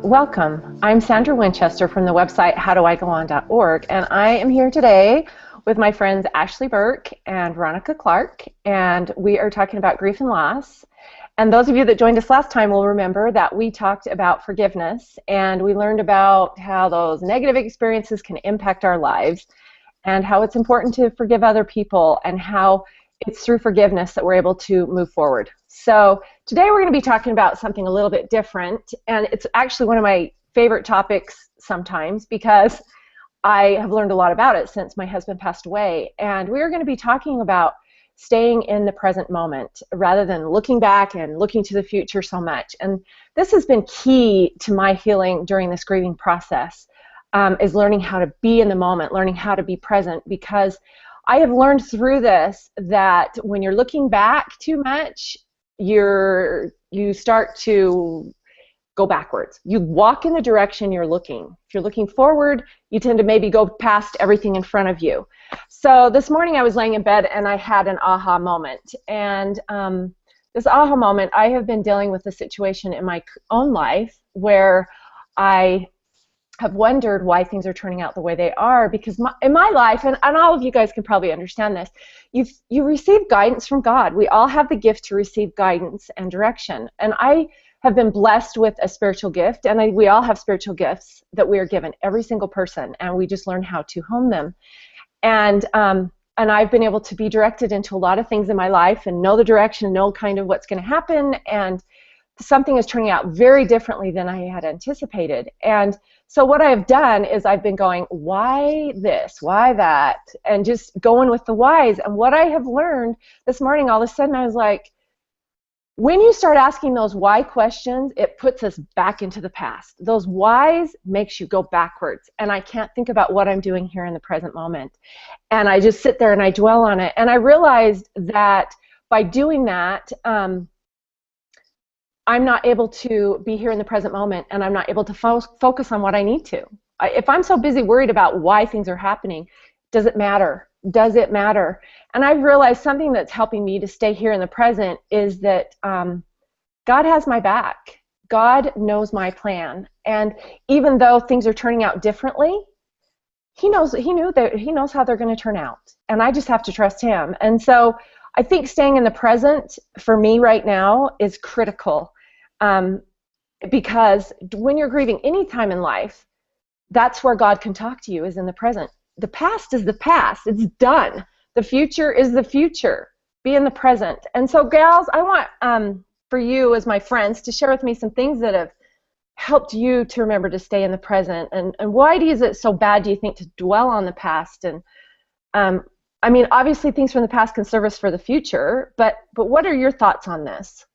Welcome. I'm Sandra Winchester from the website howdoigoon.org, and I am here today with my friends Ashley Burke and Veronica Clark, and we are talking about grief and loss. And those of you that joined us last time will remember that we talked about forgiveness, and we learned about how those negative experiences can impact our lives, and how it's important to forgive other people, and how it's through forgiveness that we're able to move forward. So today we're going to be talking about something a little bit different, and it's actually one of my favorite topics sometimes because I have learned a lot about it since my husband passed away. And we are going to be talking about staying in the present moment rather than looking back and looking to the future so much. And this has been key to my healing during this grieving process, is learning how to be in the moment, learning how to be present, because I have learned through this that when you're looking back too much, you start to go backwards. You walk in the direction you're looking. If you're looking forward, you tend to maybe go past everything in front of you. So this morning I was laying in bed and I had an aha moment. And this aha moment, I have been dealing with a situation in my own life where I have wondered why things are turning out the way they are, because in my life, and all of you guys can probably understand this, you receive guidance from God. We all have the gift to receive guidance and direction. And I have been blessed with a spiritual gift, and we all have spiritual gifts that we are given, every single person, and we just learn how to hone them. And I've been able to be directed into a lot of things in my life and know the direction, know kind of what's going to happen, and something is turning out very differently than I had anticipated. And so what I've done is I've been going, why this, why that, and just going with the whys. And what I have learned this morning, all of a sudden I was like, when you start asking those why questions, it puts us back into the past. Those whys makes you go backwards. And I can't think about what I'm doing here in the present moment. And I just sit there and I dwell on it. And I realized that by doing that, I'm not able to be here in the present moment, and I'm not able to focus on what I need to. If I'm so busy worried about why things are happening, does it matter? Does it matter? And I've realized something that's helping me to stay here in the present is that God has my back. God knows my plan. And even though things are turning out differently, He knows how they're going to turn out. And I just have to trust Him. And so I think staying in the present for me right now is critical. Because when you're grieving any time in life, that's where God can talk to you, is in the present. The past is the past. It's done. The future is the future. Be in the present. And so, gals, I want for you as my friends to share with me some things that have helped you to remember to stay in the present. And why is it so bad, do you think, to dwell on the past? And I mean, obviously things from the past can serve us for the future, but what are your thoughts on this?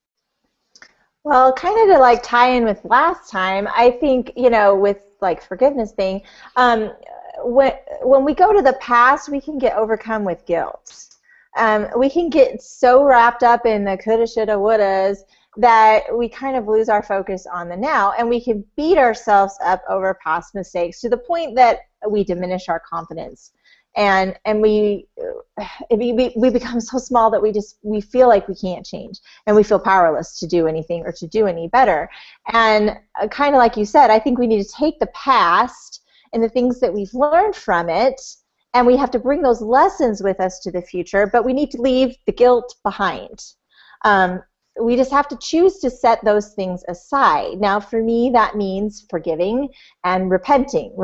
Well, kind of to like tie in with last time, I think, with like forgiveness thing, when we go to the past, we can get overcome with guilt. We can get so wrapped up in the coulda, shoulda, wouldas that we kind of lose our focus on the now, and we can beat ourselves up over past mistakes to the point that we diminish our confidence. And we become so small that we feel like we can't change, and we feel powerless to do anything or to do any better. And kind of like you said, I think we need to take the past and the things that we've learned from it, and we have to bring those lessons with us to the future, but we need to leave the guilt behind. We just have to choose to set those things aside. Now, for me, that means forgiving and repenting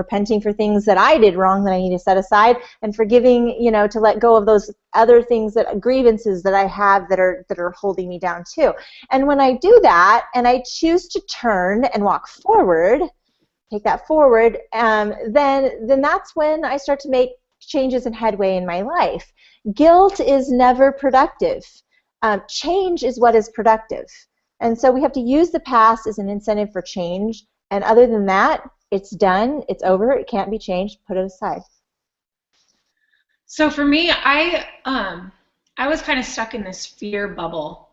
for things that I did wrong that I need to set aside, and forgiving, to let go of those other things, grievances that I have that are holding me down too. And when I do that, and I choose to turn and walk forward, take that forward, then that's when I start to make changes and headway in my life. Guilt is never productive. Change is what is productive. And so we have to use the past as an incentive for change. And other than that, it's done, it's over, it can't be changed, put it aside. So for me, I was kind of stuck in this fear bubble.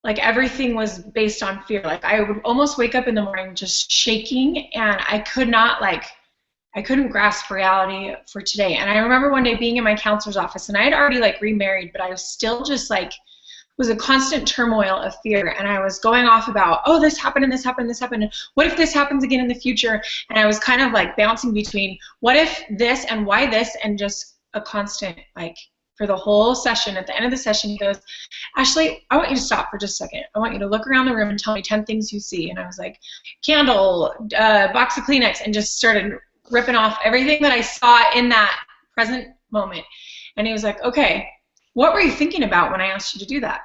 Like everything was based on fear. Like I would almost wake up in the morning just shaking, and I couldn't grasp reality for today. And I remember one day being in my counselor's office, and I had already remarried, but I was still just was a constant turmoil of fear, and I was going off about, oh, this happened and this happened and this happened, and what if this happens again in the future? And I was kind of like bouncing between what if this and why this, and just a constant, like, for the whole session. At the end of the session, he goes, Ashley, I want you to stop for just a second. I want you to look around the room and tell me 10 things you see. And I was like, candle, box of Kleenex, and just started ripping off everything that I saw in that present moment. And he was like, okay, what were you thinking about when I asked you to do that?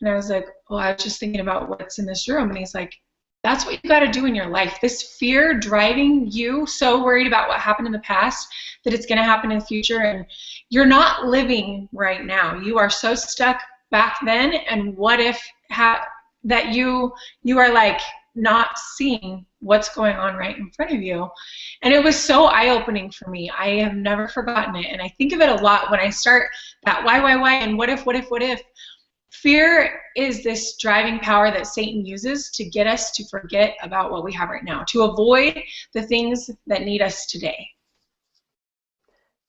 And I was like, well, I was just thinking about what's in this room. And he's like, that's what you got to do in your life. This fear driving you so worried about what happened in the past that it's going to happen in the future, and you're not living right now. You are so stuck back then, and what if that you are like not seeing what's going on right in front of you. And it was so eye-opening for me. I have never forgotten it, and I think of it a lot when I start that why, and what if. Fear is this driving power that Satan uses to get us to forget about what we have right now, to avoid the things that need us today.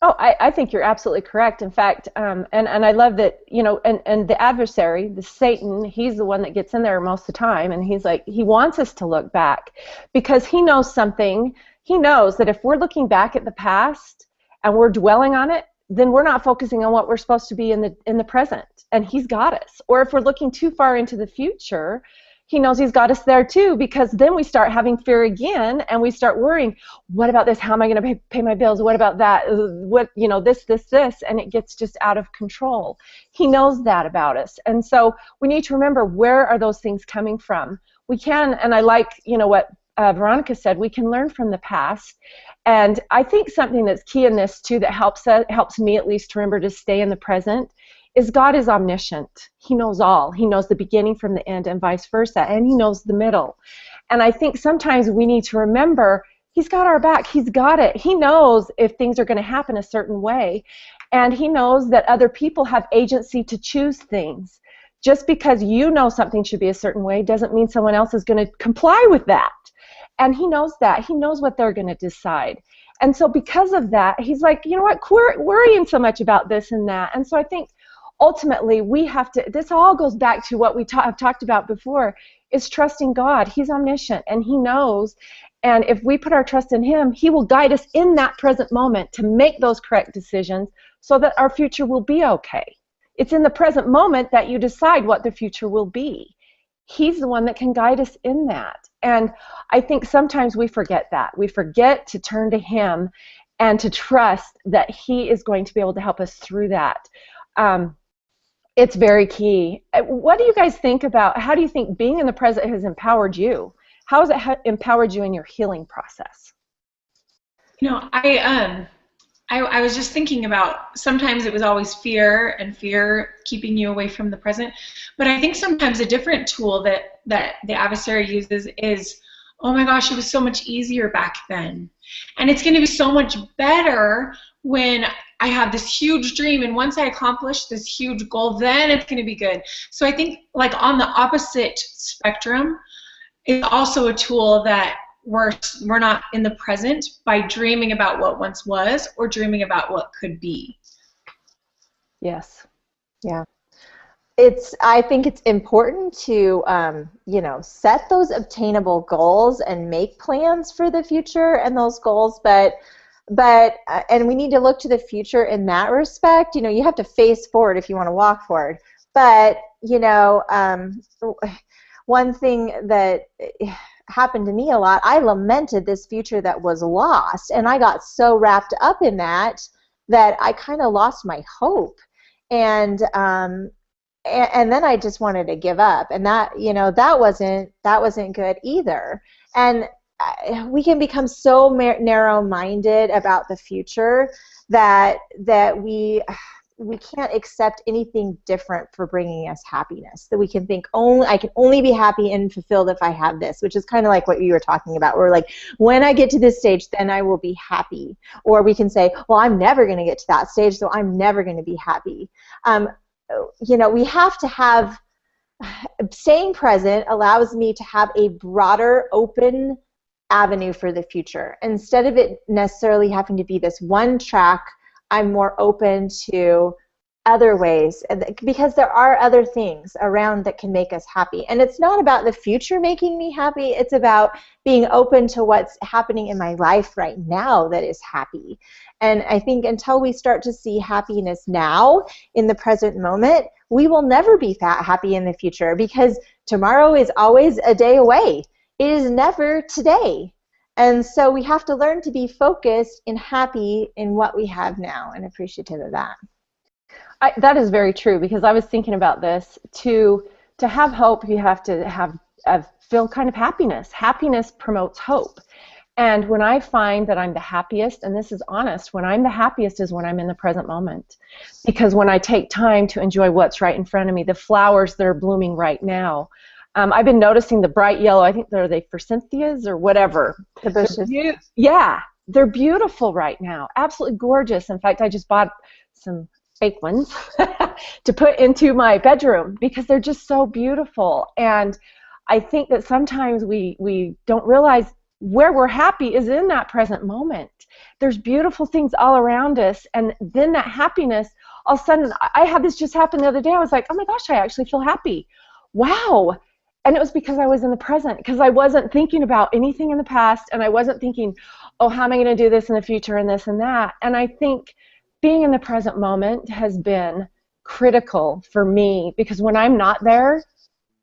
Oh, I think you're absolutely correct. In fact, and I love that, and the adversary, the Satan, he's the one that gets in there most of the time, and he's like, he wants us to look back because he knows something. He knows that if we're looking back at the past and we're dwelling on it, then we're not focusing on what we're supposed to be in the present, and he's got us. Or if we're looking too far into the future, he knows he's got us there too, because then we start having fear again, and we start worrying, what about this? How am I going to pay my bills? What about that? What, this, and it gets just out of control. He knows that about us, and so we need to remember, where are those things coming from? We can, and I like, what Veronica said, we can learn from the past. And I think something that's key in this too, that helps me at least to remember to stay in the present, is God is omniscient. He knows all. He knows the beginning from the end and vice versa, and he knows the middle. And I think sometimes we need to remember he's got our back. He's got it. He knows if things are going to happen a certain way, and he knows that other people have agency to choose things. Just because you know something should be a certain way doesn't mean someone else is going to comply with that. And he knows that. He knows what they're going to decide. And so because of that, he's like, you know what, quit worrying so much about this and that. And so I think ultimately we have to, this all goes back to what we have talked about before, is trusting God. He's omniscient and he knows. And if we put our trust in him, he will guide us in that present moment to make those correct decisions so that our future will be okay. It's in the present moment that you decide what the future will be. He's the one that can guide us in that. And I think sometimes we forget that. We forget to turn to him and to trust that he is going to be able to help us through that. It's very key. What do you guys think about, how do you think being in the present has empowered you? How has it empowered you in your healing process? I was just thinking about, sometimes it was always fear and fear keeping you away from the present. But I think sometimes a different tool that the adversary uses is, oh my gosh, it was so much easier back then. And it's going to be so much better when I have this huge dream, and once I accomplish this huge goal, then it's going to be good. So I think, like, on the opposite spectrum, it's also a tool that we're not in the present by dreaming about what once was or dreaming about what could be. Yes. Yeah. I think it's important to, set those obtainable goals and make plans for the future and those goals, but and we need to look to the future in that respect. You have to face forward if you want to walk forward. But, one thing that happened to me a lot, I lamented this future that was lost, and I got so wrapped up in that I kind of lost my hope, and then I just wanted to give up, and that wasn't good either. And we can become so narrow-minded about the future that we can't accept anything different for bringing us happiness. That we can think, I can only be happy and fulfilled if I have this, which is kind of like what you were talking about. We're like, when I get to this stage, then I will be happy. Or we can say, well, I'm never going to get to that stage, so I'm never going to be happy. We have to have, staying present allows me to have a broader, open avenue for the future. Instead of it necessarily having to be this one track, I'm more open to other ways, because there are other things around that can make us happy. And it's not about the future making me happy, it's about being open to what's happening in my life right now that is happy. And I think until we start to see happiness now in the present moment, we will never be happy in the future, because tomorrow is always a day away. It is never today. And so we have to learn to be focused and happy in what we have now and appreciative of that. That is very true, because I was thinking about this. To have hope, you have to feel kind of happiness. Happiness promotes hope. And when I find that I'm the happiest, and this is honest, when I'm the happiest is when I'm in the present moment. Because when I take time to enjoy what's right in front of me, the flowers that are blooming right now. I've been noticing the bright yellow, I think they're forsythias or whatever. The bushes. Yeah, they're beautiful right now. Absolutely gorgeous. In fact, I just bought some fake ones to put into my bedroom because they're just so beautiful. And I think that sometimes we don't realize where we're happy is in that present moment. There's beautiful things all around us, and then that happiness, all of a sudden, I had this just happen the other day. I was like, oh my gosh, I actually feel happy. Wow. And it was because I was in the present, because I wasn't thinking about anything in the past, and I wasn't thinking, oh, how am I going to do this in the future and this and that. And I think being in the present moment has been critical for me, because when I'm not there,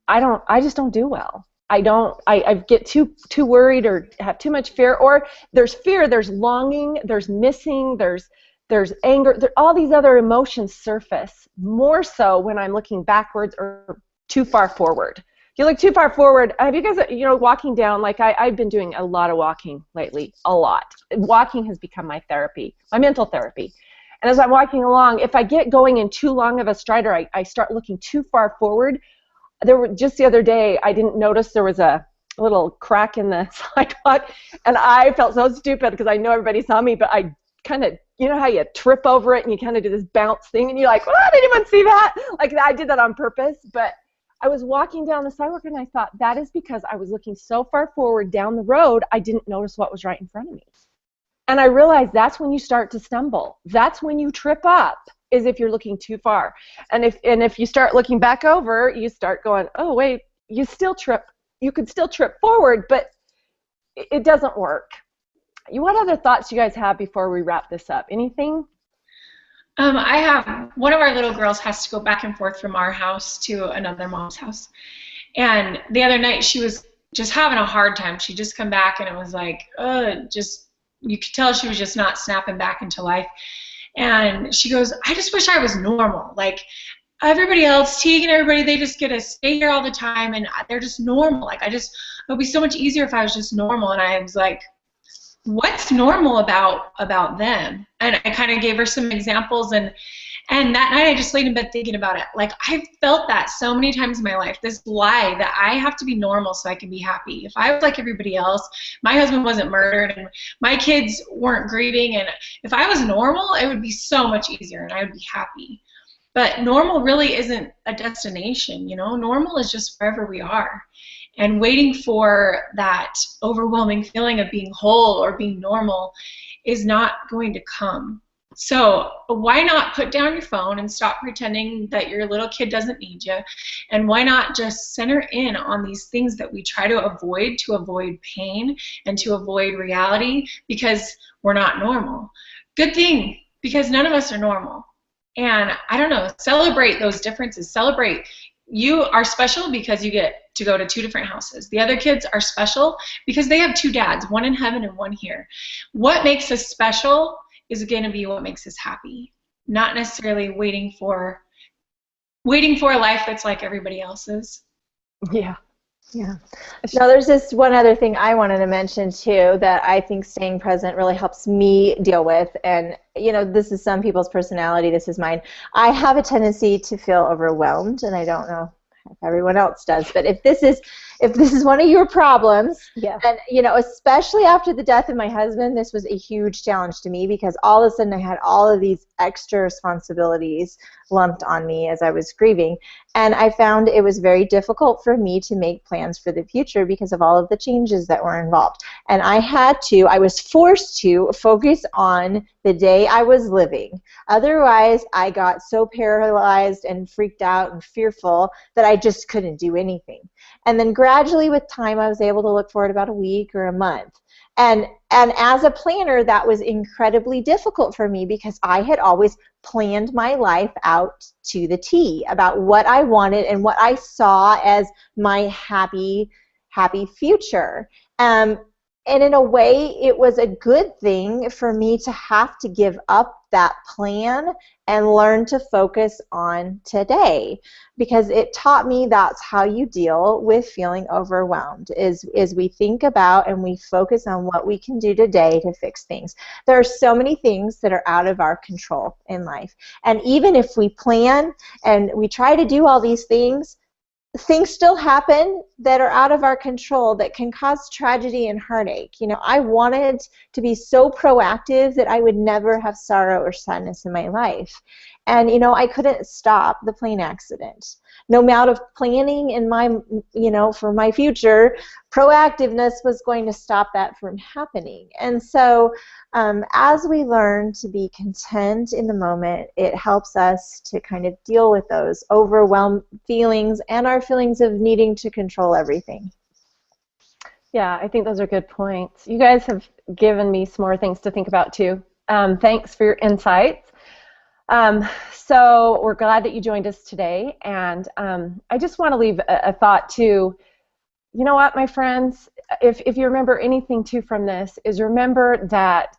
I just don't do well. I get too worried or have too much fear, or there's fear, there's longing, there's missing, there's anger, all these other emotions surface more so when I'm looking backwards or too far forward. If you look too far forward, have you guys, walking down, I've been doing a lot of walking lately, a lot. Walking has become my therapy, my mental therapy. And as I'm walking along, if I get going in too long of a stride, or I start looking too far forward, just the other day, I didn't notice there was a little crack in the sidewalk, and I felt so stupid because I know everybody saw me, but I kind of, how you trip over it and you kind of do this bounce thing, and you're like, oh, did anyone see that? I did that on purpose, but I was walking down the sidewalk, and I thought, that is because I was looking so far forward down the road, I didn't notice what was right in front of me. And I realized that's when you start to stumble. That's when you trip up, is if you're looking too far. And if you start looking back over, you start going, oh, wait, you still trip. You could still trip forward, but it doesn't work. What other thoughts do you guys have before we wrap this up? Anything? I have, one of our little girls has to go back and forth from our house to another mom's house. And the other night she was just having a hard time. She just come back, and it was like, you could tell she was just not snapping back into life. And she goes, I just wish I was normal. Like everybody else, Teague and everybody, they just get to stay here all the time, and they're just normal. it would be so much easier if I was just normal. And I was like, what's normal about them? And I kind of gave her some examples, and that night I just laid in bed thinking about it. Like, I've felt that so many times in my life, this lie that I have to be normal so I can be happy. If I was like everybody else, my husband wasn't murdered, and my kids weren't grieving, and if I was normal, it would be so much easier, and I would be happy. But normal really isn't a destination, Normal is just wherever we are. And waiting for that overwhelming feeling of being whole or being normal is not going to come. So why not put down your phone and stop pretending that your little kid doesn't need you? And why not just center in on these things that we try to avoid pain and to avoid reality, because we're not normal. Good thing, because none of us are normal. And I don't know, celebrate those differences. Celebrate you are special because you get to go to 2 different houses. The other kids are special because they have 2 dads, one in heaven and one here. What makes us special is going to be what makes us happy, not necessarily waiting for a life that's like everybody else's. Yeah. Yeah. Now, there's this one other thing I wanted to mention too that I think staying present really helps me deal with, and this is some people's personality, this is mine. I have a tendency to feel overwhelmed, and I don't know if everyone else does, but if this is if this is one of your problems, Yeah. and especially after the death of my husband, this was a huge challenge to me because all of a sudden I had all of these extra responsibilities lumped on me as I was grieving, and I found it was very difficult for me to make plans for the future because of all of the changes that were involved. And I was forced to focus on the day I was living. Otherwise, I got so paralyzed and freaked out and fearful that I just couldn't do anything. And then gradually with time, I was able to look forward about a week or a month. And as a planner, that was incredibly difficult for me because I had always planned my life out to the T about what I wanted and what I saw as my happy future. And in a way, it was a good thing for me to have to give up that plan and learn to focus on today, because it taught me that's how you deal with feeling overwhelmed, is we think about and we focus on what we can do today to fix things. There are so many things that are out of our control in life. And even if we plan and we try to do all these things still happen that are out of our control that can cause tragedy and heartache. I wanted to be so proactive that I would never have sorrow or sadness in my life. And, I couldn't stop the plane accident. No amount of planning in my, for my future, proactiveness was going to stop that from happening. And so as we learn to be content in the moment, it helps us to kind of deal with those overwhelmed feelings and our feelings of needing to control everything. Yeah, I think those are good points. You guys have given me some more things to think about too. Thanks for your insights. So we're glad that you joined us today, and I just want to leave a thought too. You know what, my friends, if you remember anything too from this, is remember that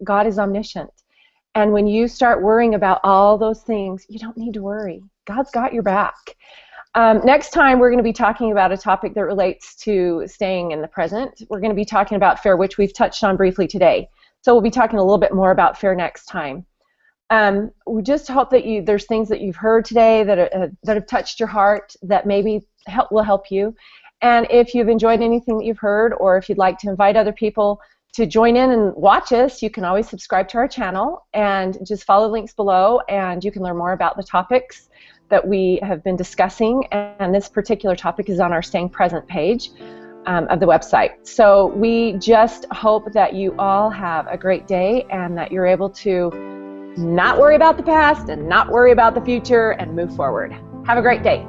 God is omniscient, and when you start worrying about all those things, you don't need to worry. God's got your back. Next time we're going to be talking about a topic that relates to staying in the present. We're going to be talking about fear, which we've touched on briefly today. So we'll be talking a little bit more about fear next time. We just hope that there's things that you've heard today that have touched your heart that maybe will help you. And if you've enjoyed anything that you've heard, or if you'd like to invite other people to join in and watch us, you can always subscribe to our channel and just follow the links below, and you can learn more about the topics that we have been discussing. And this particular topic is on our Staying Present page of the website. So we just hope that you all have a great day and that you're able to not worry about the past and not worry about the future and move forward. Have a great day.